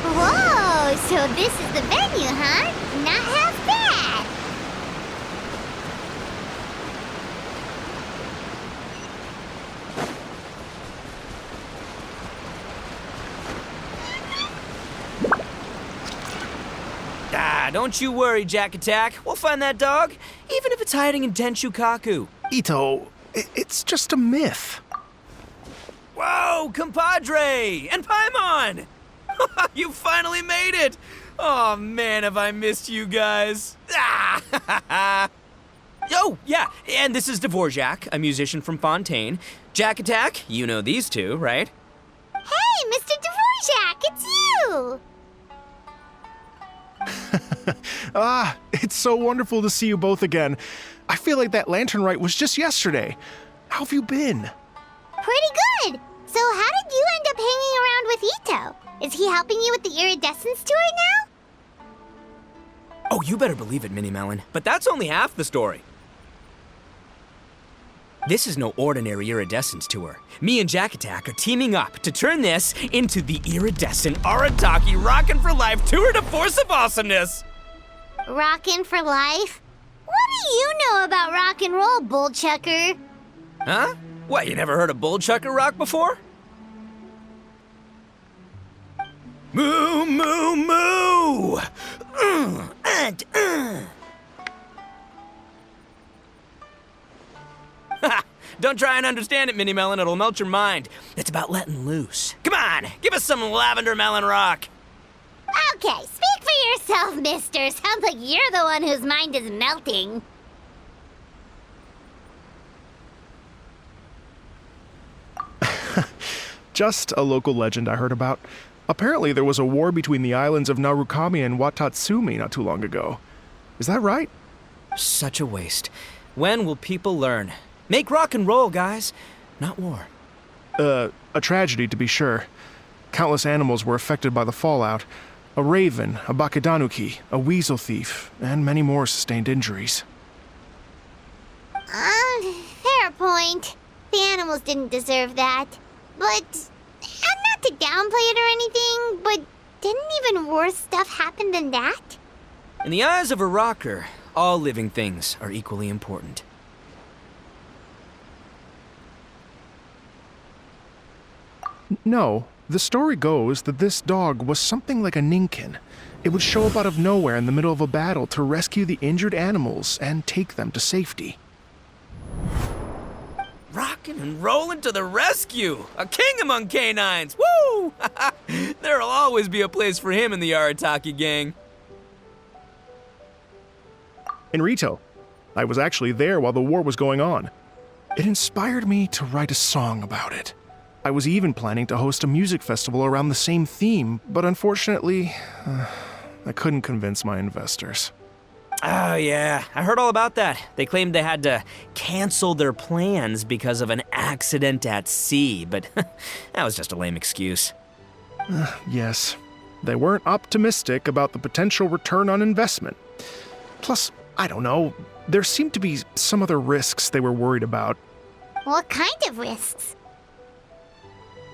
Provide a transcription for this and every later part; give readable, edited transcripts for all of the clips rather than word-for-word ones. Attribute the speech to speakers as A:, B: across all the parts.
A: Whoa, so this is the venue, huh? Not half bad.
B: Don't you worry, Jack Attack. We'll find that dog, even if it's hiding in Tenshukaku.
C: Ito, it's just a myth.
B: Whoa, compadre! And Paimon! You finally made it! Oh man, have I missed you guys. Oh, yeah, and this is Dvorak, a musician from Fontaine. Jack Attack, you know these two, right?
A: Hey, Mr. Dvorak, it's you!
C: It's so wonderful to see you both again. I feel like that lantern rite was just yesterday. How have you been?
A: Pretty good. So how did you end up hanging around with Ito? Is he helping you with the Iridescent tour now?
B: Oh, you better believe it, Minnie Melon. But that's only half the story. This is no ordinary Iridescent tour. Me and Jack Attack are teaming up to turn this into the Iridescent Arataki Rockin' for Life Tour de Force of Awesomeness!
A: Rockin' for life? What do you know about rock and roll, bullchucker?
B: Huh? What, you never heard a bullchucker rock before? Moo, moo, moo! Don't try and understand it, Minnie Melon. It'll melt your mind. It's about letting loose. Come on, give us some lavender melon rock.
A: Okay, speak for yourself, mister. Sounds like you're the one whose mind is melting.
C: Just a local legend I heard about. Apparently there was a war between the islands of Narukami and Watatsumi not too long ago. Is that right?
B: Such a waste. When will people learn? Make rock and roll, guys, not war.
C: A tragedy to be sure. Countless animals were affected by the fallout. A raven, a bakedanuki, a weasel thief, and many more sustained injuries.
A: Fair point. The animals didn't deserve that. But, not to downplay it or anything, but didn't even worse stuff happen than that?
B: In the eyes of a rocker, all living things are equally important.
C: No, the story goes that this dog was something like a ninkin. It would show up out of nowhere in the middle of a battle to rescue the injured animals and take them to safety.
B: Rockin' and rollin' to the rescue! A king among canines! Woo! There'll always be a place for him in the Arataki gang.
C: In Rito, I was actually there while the war was going on. It inspired me to write a song about it. I was even planning to host a music festival around the same theme, but unfortunately, I couldn't convince my investors.
B: Oh, yeah. I heard all about that. They claimed they had to cancel their plans because of an accident at sea, but that was just a lame excuse.
C: Yes, they weren't optimistic about the potential return on investment. Plus, I don't know, there seemed to be some other risks they were worried about.
A: What kind of risks?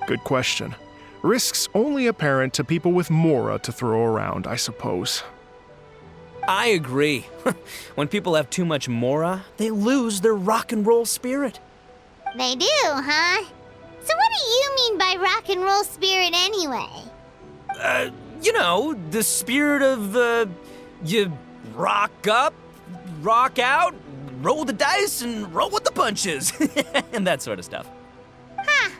C: Good question. Risks only apparent to people with mora to throw around, I suppose.
B: I agree. When people have too much mora, they lose their rock and roll spirit.
A: They do, huh? So what do you mean by rock and roll spirit anyway?
B: You know, the spirit of, you rock up, rock out, roll the dice, and roll with the punches. And that sort of stuff.
A: Huh.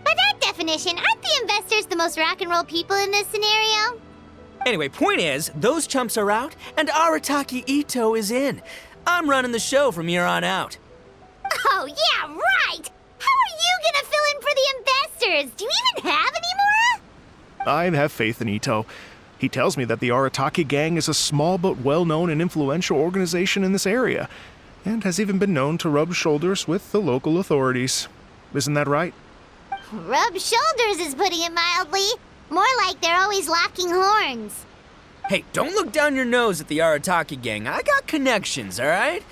A: By that definition, aren't the investors the most rock and roll people in this scenario?
B: Anyway, point is, those chumps are out, and Arataki Ito is in. I'm running the show from here on out.
A: Oh, yeah, right! How are you gonna fill in for the investors? Do you even have any more?
C: I have faith in Ito. He tells me that the Arataki gang is a small but well-known and influential organization in this area. and has even been known to rub shoulders with the local authorities. Isn't that right?
A: Rub shoulders is putting it mildly. More like they're always locking horns.
B: Hey, don't look down your nose at the Arataki gang. I got connections, all right?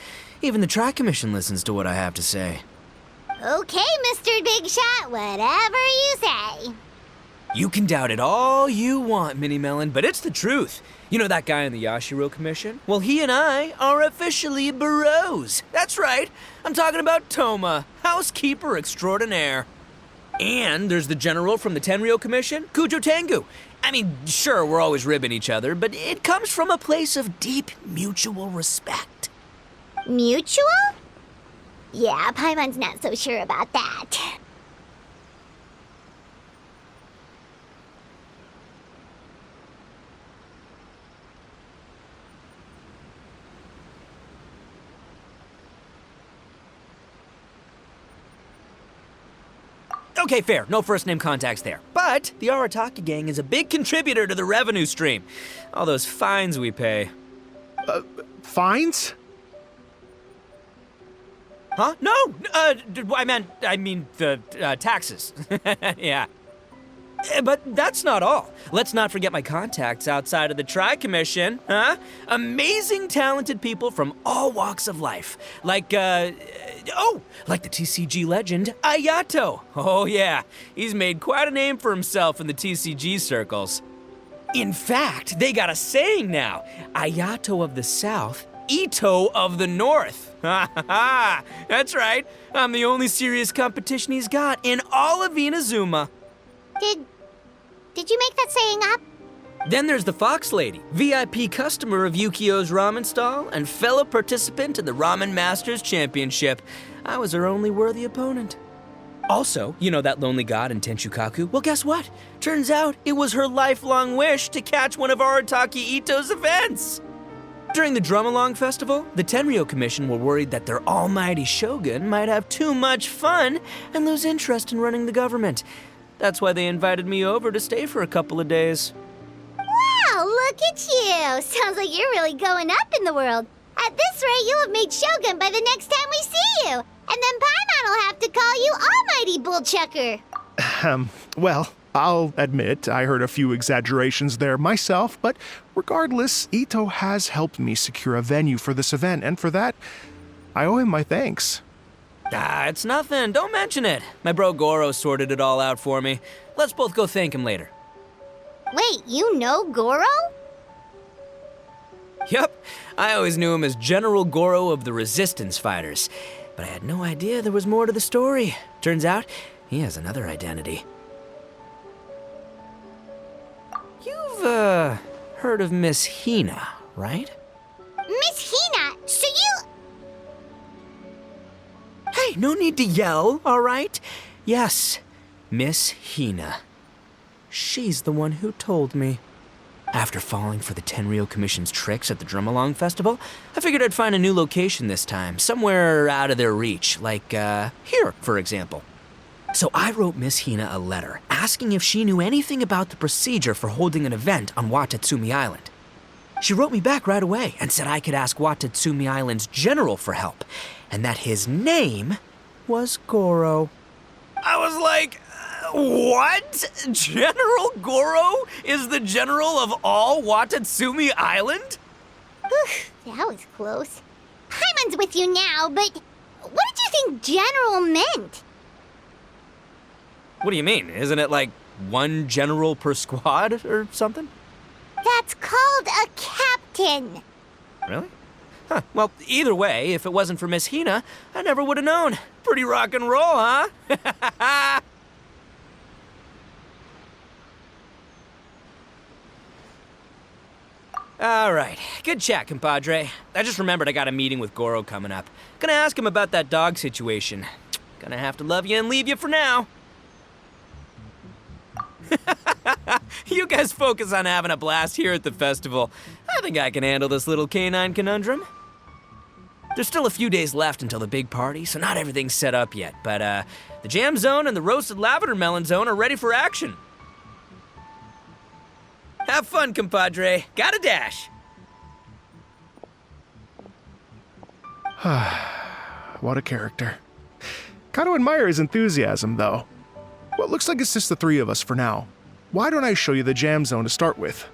B: Even the Tri-Commission listens to what I have to say.
A: Okay, Mr. Big Shot, whatever you say.
B: You can doubt it all you want, Mini Melon, but it's the truth. You know that guy in the Yashiro Commission? Well, he and I are officially bros. That's right. I'm talking about Toma, housekeeper extraordinaire. And there's the general from the Tenryo Commission, Kujo Tengu. I mean, sure, we're always ribbing each other, but it comes from a place of deep mutual respect.
A: Mutual? Yeah, Paimon's not so sure about that.
B: Okay, fair. No first-name contacts there. But the Arataki gang is a big contributor to the revenue stream. All those fines we pay.
C: Fines?
B: Huh? No! I mean the taxes. Yeah. But that's not all. Let's not forget my contacts outside of the Tri-Commission, huh? Amazing, talented people from all walks of life. Like the TCG legend, Ayato. Oh yeah, he's made quite a name for himself in the TCG circles. In fact, they got a saying now, Ayato of the South, Ito of the North. Ha ha ha! That's right, I'm the only serious competition he's got in all of Inazuma.
A: Did you make that saying up?
B: Then there's the Fox Lady, VIP customer of Yukio's ramen stall and fellow participant in the Ramen Masters Championship. I was her only worthy opponent. Also, you know that lonely god in Tenchukaku? Well, guess what? Turns out it was her lifelong wish to catch one of Arataki Ito's events. During the Drum-Along Festival, the Tenryo Commission were worried that their almighty shogun might have too much fun and lose interest in running the government. That's why they invited me over to stay for a couple of days.
A: Wow, look at you! Sounds like you're really going up in the world. At this rate, you'll have made Shogun by the next time we see you. And then Paimon will have to call you Almighty Bullchucker.
C: Well, I'll admit I heard a few exaggerations there myself, but regardless, Ito has helped me secure a venue for this event, and for that, I owe him my thanks.
B: It's nothing. Don't mention it. My bro Goro sorted it all out for me. Let's both go thank him later.
A: Wait, you know Goro?
B: Yep. I always knew him as General Goro of the Resistance Fighters. But I had no idea there was more to the story. Turns out, he has another identity. You've, heard of Miss Hina, right?
A: Miss Hina, so you...
B: Hey, no need to yell, all right? Yes, Miss Hina. She's the one who told me. After falling for the Tenryo Commission's tricks at the Drum-Along Festival, I figured I'd find a new location this time, somewhere out of their reach, like, here, for example. So I wrote Miss Hina a letter, asking if she knew anything about the procedure for holding an event on Watatsumi Island. She wrote me back right away and said I could ask Watatsumi Island's general for help, and that his name was Goro. I was like, what? General Goro is the general of all Watatsumi Island?
A: Whew, that was close. Paimon's with you now, but what did you think general meant?
B: What do you mean? Isn't it like one general per squad or something?
A: That's called a captain.
B: Really? Huh. Well, either way, if it wasn't for Miss Hina, I never would have known. Pretty rock and roll, huh? All right, good chat, compadre. I just remembered I got a meeting with Goro coming up. Gonna ask him about that dog situation. Gonna have to love you and leave you for now. You guys focus on having a blast here at the festival. I think I can handle this little canine conundrum. There's still a few days left until the big party, so not everything's set up yet, but the jam zone and the roasted lavender melon zone are ready for action. Have fun, compadre. Gotta dash.
C: What a character. Kind of admire his enthusiasm, though. Well, it looks like it's just the three of us for now. Why don't I show you the jam zone to start with?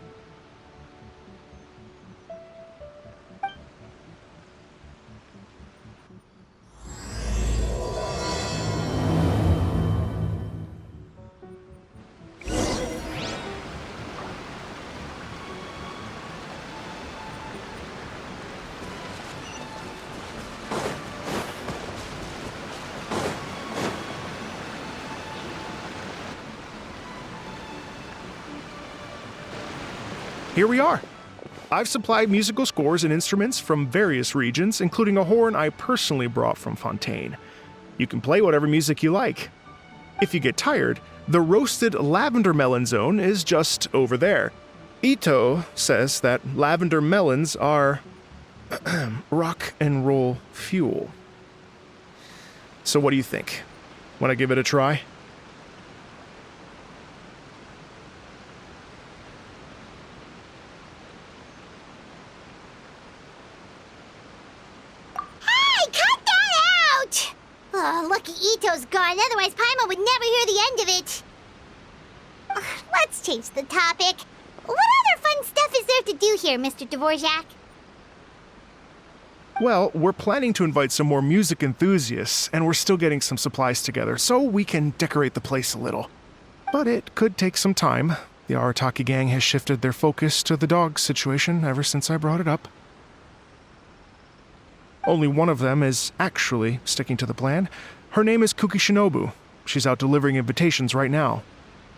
C: Here we are. I've supplied musical scores and instruments from various regions, including a horn I personally brought from Fontaine. You can play whatever music you like. If you get tired, the roasted lavender melon zone is just over there. Ito says that lavender melons are rock and roll fuel. So what do you think? Want to give it a try?
A: Oh, lucky Ito's gone, otherwise Paimon would never hear the end of it. Ugh, let's change the topic. What other fun stuff is there to do here, Mr. Dvorak?
C: Well, we're planning to invite some more music enthusiasts, and we're still getting some supplies together, so we can decorate the place a little. But it could take some time. The Arataki gang has shifted their focus to the dog situation ever since I brought it up. Only one of them is actually sticking to the plan. Her name is Kuki Shinobu. She's out delivering invitations right now.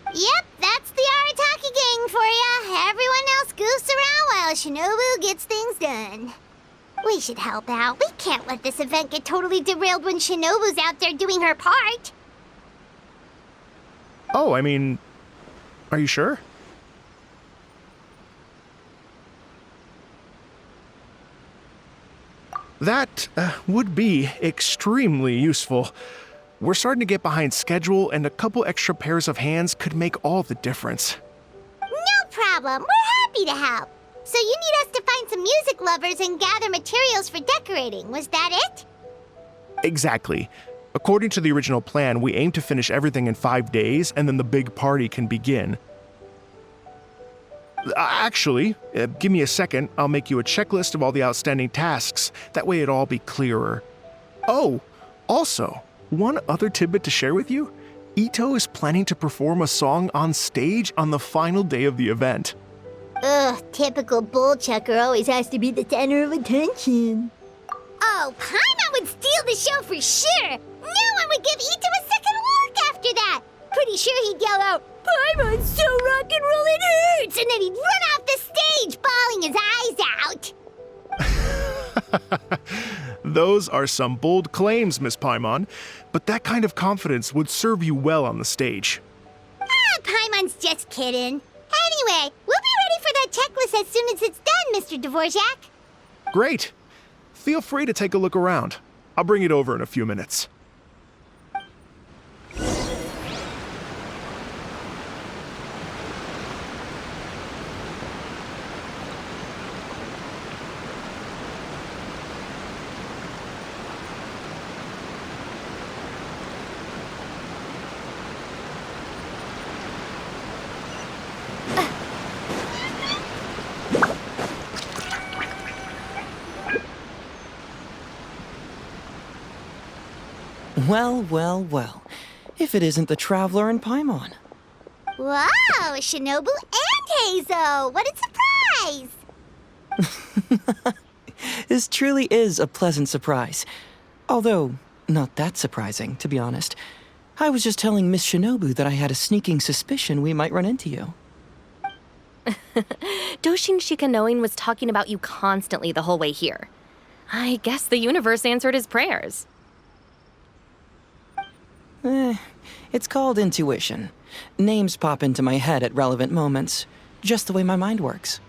A: Yep, that's the Arataki gang for ya. Everyone else goofs around while Shinobu gets things done. We should help out. We can't let this event get totally derailed when Shinobu's out there doing her part.
C: Oh, I mean, are you sure? That would be extremely useful. We're starting to get behind schedule, and a couple extra pairs of hands could make all the difference.
A: No problem. We're happy to help. So you need us to find some music lovers and gather materials for decorating. Was that it?
C: Exactly. According to the original plan, we aim to finish everything in 5 days, and then the big party can begin. Actually, give me a second. I'll make you a checklist of all the outstanding tasks. That way it'll all be clearer. Oh, also, one other tidbit to share with you. Ito is planning to perform a song on stage on the final day of the event.
A: Ugh, typical bullchucker always has to be the center of attention. Oh, Paimon would steal the show for sure. No one would give Ito a second look after that. Pretty sure he'd yell out, "Paimon's so rock and roll it hurts!" And then he'd run off the stage, bawling his eyes out.
C: Those are some bold claims, Miss Paimon, but that kind of confidence would serve you well on the stage.
A: Paimon's just kidding. Anyway, we'll be ready for that checklist as soon as it's done, Mr. Dvorak.
C: Great. Feel free to take a look around. I'll bring it over in a few minutes.
B: Well, well, well. If it isn't the Traveler and Paimon.
A: Wow, Shinobu and Heizo! What a surprise!
B: This truly is a pleasant surprise. Although, not that surprising, to be honest. I was just telling Miss Shinobu that I had a sneaking suspicion we might run into you.
D: Doshin Shikanoin was talking about you constantly the whole way here. I guess the universe answered his prayers.
B: It's called intuition. Names pop into my head at relevant moments, just the way my mind works.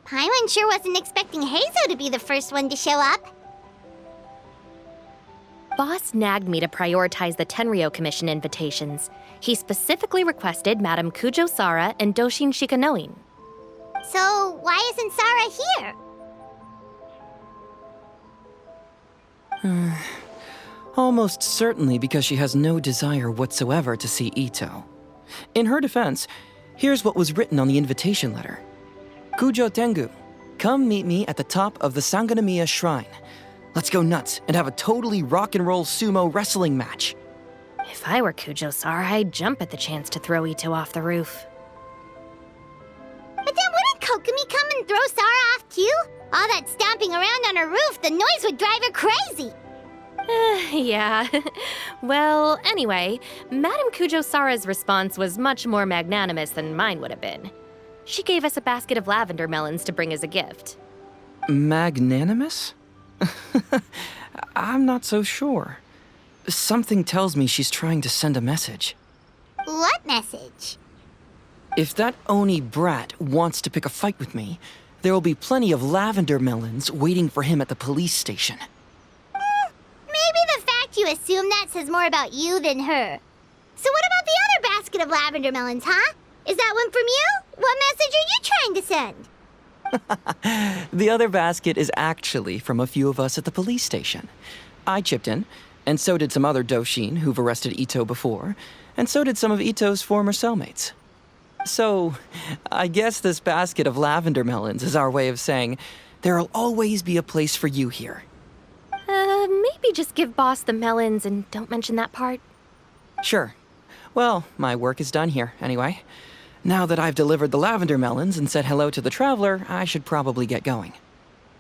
A: Paimon sure wasn't expecting Heizo to be the first one to show up.
D: boss nagged me to prioritize the Tenryou Commission invitations. He specifically requested Madame Kujo Sara and Doshin Shikanoin.
A: So, why isn't Sarah here?
E: Almost certainly because she has no desire whatsoever to see Ito. In her defense, here's what was written on the invitation letter. Kujo Tengu, come meet me at the top of the Sanganamiya Shrine. Let's go nuts and have a totally rock and roll sumo wrestling match.
D: If I were Kujo Sara, I'd jump at the chance to throw Ito off the roof.
A: But then wouldn't Kokomi come and throw Sarah off too? All that stomping around on her roof, the noise would drive her crazy.
D: Yeah. Well, anyway, Madame Kujo Sara's response was much more magnanimous than mine would have been. She gave us a basket of lavender melons to bring as a gift.
E: Magnanimous? I'm not so sure. Something tells me she's trying to send a message.
A: What message?
E: If that Oni brat wants to pick a fight with me, there will be plenty of lavender melons waiting for him at the police station.
A: Maybe the fact you assume that says more about you than her. So what about the other basket of lavender melons, huh? Is that one from you? What message are you trying to send?
E: The other basket is actually from a few of us at the police station. I chipped in, and so did some other Doshin who've arrested Ito before, and so did some of Ito's former cellmates. So, I guess this basket of lavender melons is our way of saying, there'll always be a place for you here.
D: Maybe just give Boss the melons and don't mention that part.
E: Sure. Well, my work is done here, anyway. Now that I've delivered the lavender melons and said hello to the traveler, I should probably get going.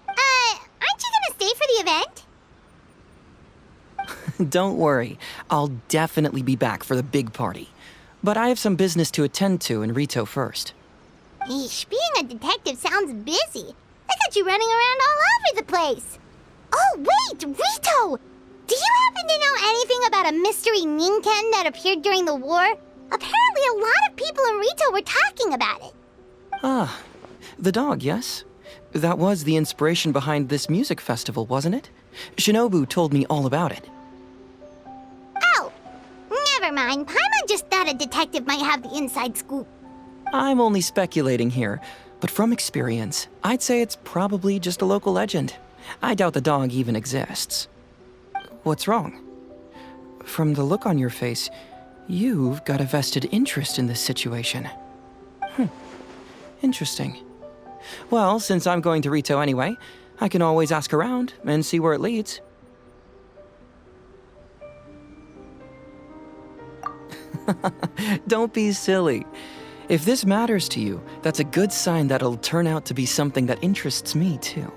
A: Aren't you gonna stay for the event?
E: Don't worry, I'll definitely be back for the big party. But I have some business to attend to in Rito first.
A: Eesh, being a detective sounds busy. I got you running around all over the place. Oh, wait, Rito! Do you happen to know anything about a mystery Ninken that appeared during the war? Apparently a lot of people in Rito were talking about it.
E: Ah, the dog, yes? That was the inspiration behind this music festival, wasn't it? Shinobu told me all about it.
A: Oh, never mind. Paimon just thought a detective might have the inside scoop.
E: I'm only speculating here, but from experience, I'd say it's probably just a local legend. I doubt the dog even exists. What's wrong? From the look on your face, you've got a vested interest in this situation. Interesting. Well, since I'm going to Rito anyway, I can always ask around and see where it leads. Don't be silly. If this matters to you, that's a good sign that it'll turn out to be something that interests me too.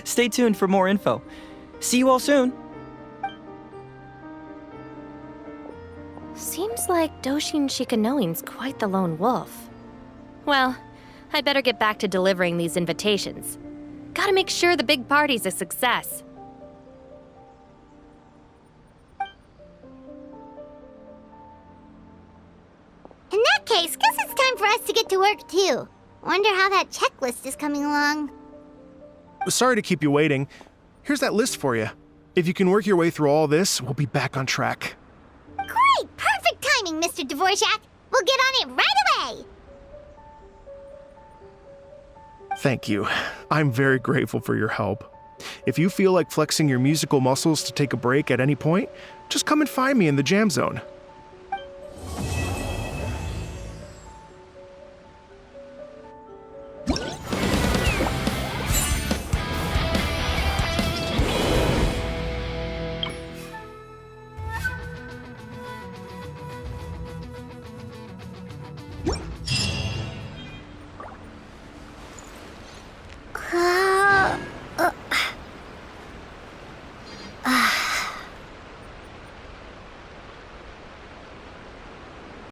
E: Stay tuned for more info. See you all soon.
D: Seems like Doshin Shikanoin's quite the lone wolf. Well, I'd better get back to delivering these invitations. Gotta make sure the big party's a success.
A: In that case, guess it's time for us to get to work too. Wonder how that checklist is coming along.
C: Sorry to keep you waiting. Here's that list for you. If you can work your way through all this, we'll be back on track.
A: Great! Perfect timing, Mr. Dvorak! We'll get on it right away!
C: Thank you. I'm very grateful for your help. If you feel like flexing your musical muscles to take a break at any point, just come and find me in the jam zone.